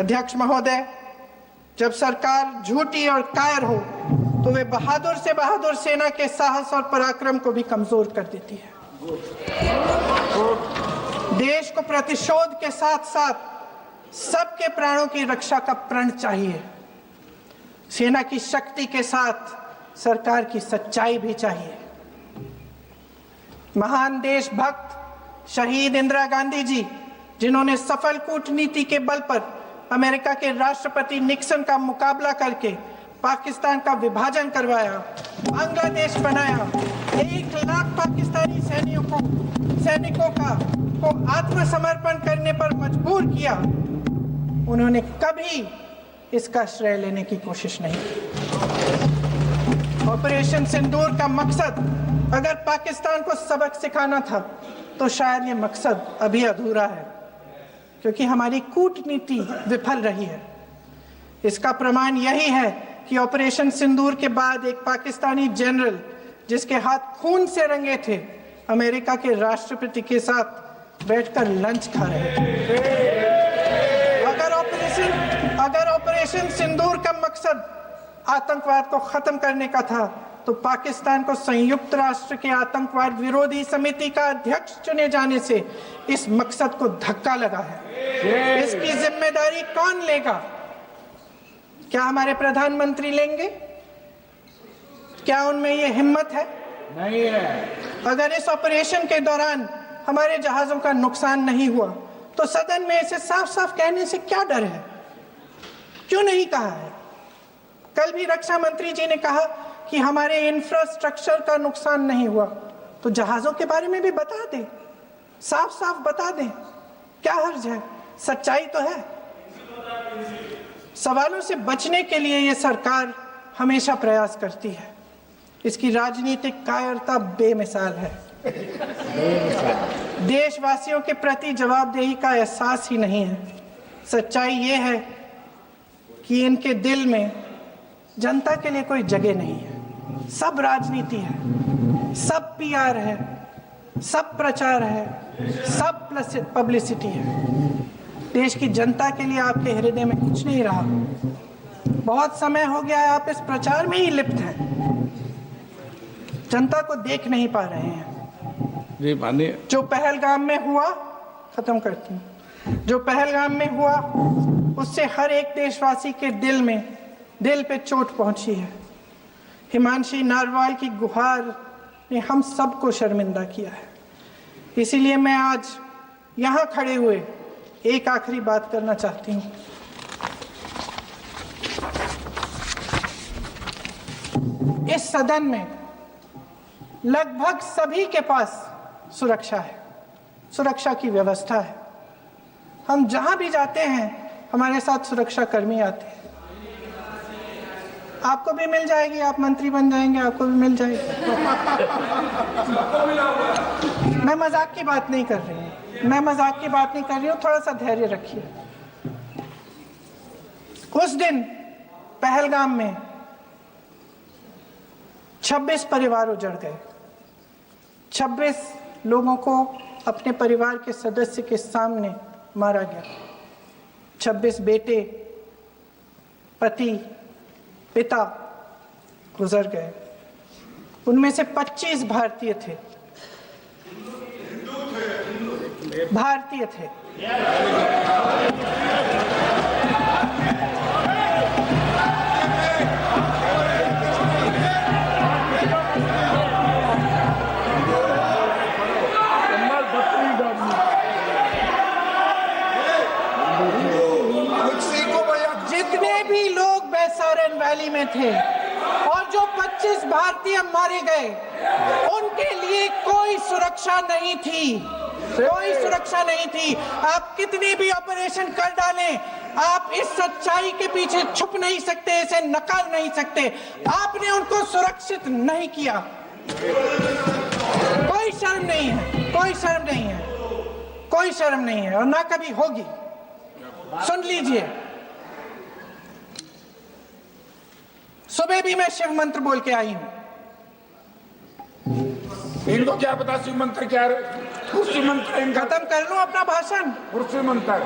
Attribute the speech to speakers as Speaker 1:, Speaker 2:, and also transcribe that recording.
Speaker 1: अध्यक्ष महोदय, जब सरकार झूठी और कायर हो तो वे बहादुर से बहादुर सेना के साहस और पराक्रम को भी कमजोर कर देती है। देश को प्रतिशोध के साथ साथ सबके प्राणों की रक्षा का प्रण चाहिए। सेना की शक्ति के साथ सरकार की सच्चाई भी चाहिए। महान देशभक्त शहीद इंदिरा गांधी जी, जिन्होंने सफल कूटनीति के बल पर अमेरिका के राष्ट्रपति निक्सन का मुकाबला करके पाकिस्तान का विभाजन करवाया, बांग्लादेश बनाया, 1 लाख पाकिस्तानी सैनिकों को आत्मसमर्पण करने पर मजबूर किया, उन्होंने कभी इसका श्रेय लेने की कोशिश नहीं की। ऑपरेशन सिंदूर का मकसद अगर पाकिस्तान को सबक सिखाना था तो शायद ये मकसद अभी अधूरा है, क्योंकि हमारी कूटनीति विफल रही है। इसका प्रमाण यही है कि ऑपरेशन सिंदूर के बाद एक पाकिस्तानी जनरल, जिसके हाथ खून से रंगे थे, अमेरिका के राष्ट्रपति के साथ बैठकर लंच खा रहे थे। अगर ऑपरेशन सिंदूर का मकसद आतंकवाद को खत्म करने का था तो पाकिस्तान को संयुक्त राष्ट्र के आतंकवाद विरोधी समिति का अध्यक्ष चुने जाने से इस मकसद को धक्का लगा है। इसकी जिम्मेदारी कौन लेगा? क्या हमारे प्रधानमंत्री लेंगे? क्या उनमें ये हिम्मत है?
Speaker 2: नहीं है।
Speaker 1: अगर इस ऑपरेशन के दौरान हमारे जहाजों का नुकसान नहीं हुआ तो सदन में इसे साफ साफ कहने से क्या डर है? क्यों नहीं कहा है? कल भी रक्षा मंत्री जी ने कहा कि हमारे इंफ्रास्ट्रक्चर का नुकसान नहीं हुआ, तो जहाजों के बारे में भी बता दें, साफ साफ बता दें, क्या हर्ज है? सच्चाई तो है। सवालों से बचने के लिए ये सरकार हमेशा प्रयास करती है। इसकी राजनीतिक कायरता बेमिसाल है। देशवासियों के प्रति जवाबदेही का एहसास ही नहीं है। सच्चाई ये है कि इनके दिल में जनता के लिए कोई जगह नहीं है। सब राजनीति है, सब पीआर है, सब प्रचार है, सब पब्लिसिटी है। देश की जनता के लिए आपके हृदय में कुछ नहीं रहा। बहुत समय हो गया है आप इस प्रचार में ही लिप्त हैं, जनता को देख नहीं पा रहे हैं।
Speaker 2: जी मानिए।
Speaker 1: जो पहलगाम में हुआ, खत्म करती हूँ, जो पहलगाम में हुआ उससे हर एक देशवासी के दिल पे चोट पहुंची है। हिमांशी नारवाल की गुहार ने हम सबको शर्मिंदा किया है। इसीलिए मैं आज यहाँ खड़े हुए एक आखिरी बात करना चाहती हूँ। इस सदन में लगभग सभी के पास सुरक्षा है, सुरक्षा की व्यवस्था है। हम जहां भी जाते हैं हमारे साथ सुरक्षा कर्मी आते हैं। आपको भी मिल जाएगी, आप मंत्री बन जाएंगे, आपको भी मिल जाएगी। मैं मजाक की बात नहीं कर रही हूँ, थोड़ा सा धैर्य रखिए। उस दिन पहलगाम में 26 परिवार उजड़ गए। 26 लोगों को अपने परिवार के सदस्य के सामने मारा गया। 26 बेटे, पति, पिता गुजर गए। उनमें से 25 भारतीय थे। जितने भी लोग बैसारन वैली में थे और जो 25 भारतीय मारे गए, उनके लिए कोई सुरक्षा नहीं थी, कोई सुरक्षा नहीं थी। आप कितनी भी ऑपरेशन कर डालें, आप इस सच्चाई के पीछे छुप नहीं सकते, इसे नकार नहीं सकते। आपने उनको सुरक्षित नहीं किया। कोई शर्म नहीं है, कोई शर्म नहीं है, कोई शर्म नहीं है और ना कभी होगी। सुन लीजिए, सुबह भी मैं शिव मंत्र बोल के आई हूं।
Speaker 2: इनको क्या पता शिव मंत्र क्या है? कुर्सी मंत्र।
Speaker 1: खत्म कर लूं अपना भाषण?
Speaker 2: कुर्सी मंत्र